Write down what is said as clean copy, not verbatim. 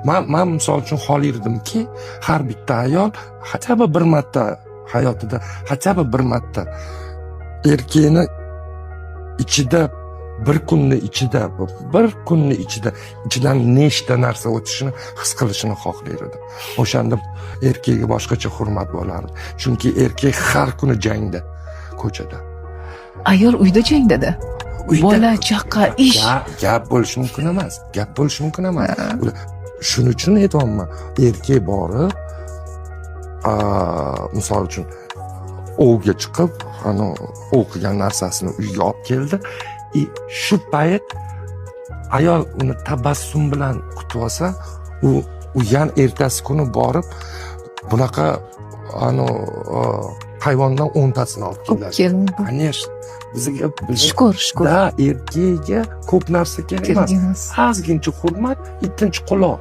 Man misol uchun xohlardimki, har bitta ayol hatto bir marta hayotida, hatto bir marta erkakni ichida bir kunni ichida ichidan nechta narsa o'tishini his qilishini xohlardim. O'shanda erkakka boshqacha hurmat bo'lardi. Chunki erkak har kuni jangda, ko'chada. Ayol uyda jangda-da. Bola, chaqa, ish. Gap bo'lishi mumkin emas. Shuning uchun aytyapman, erkak borib, misol uchun ovga chiqib, o'qigan narsasini uyga olib keldi. Shu payt ayol uni tabassum bilan kutib olsa, u yana ertasi kuni borib bunaqa hayvondan 10 tasini olib keladi. Конечно, bizga Shukr. Da, erkakga ko'p narsa kerak emas. Ozgincha hurmat, ikkinchi quloq.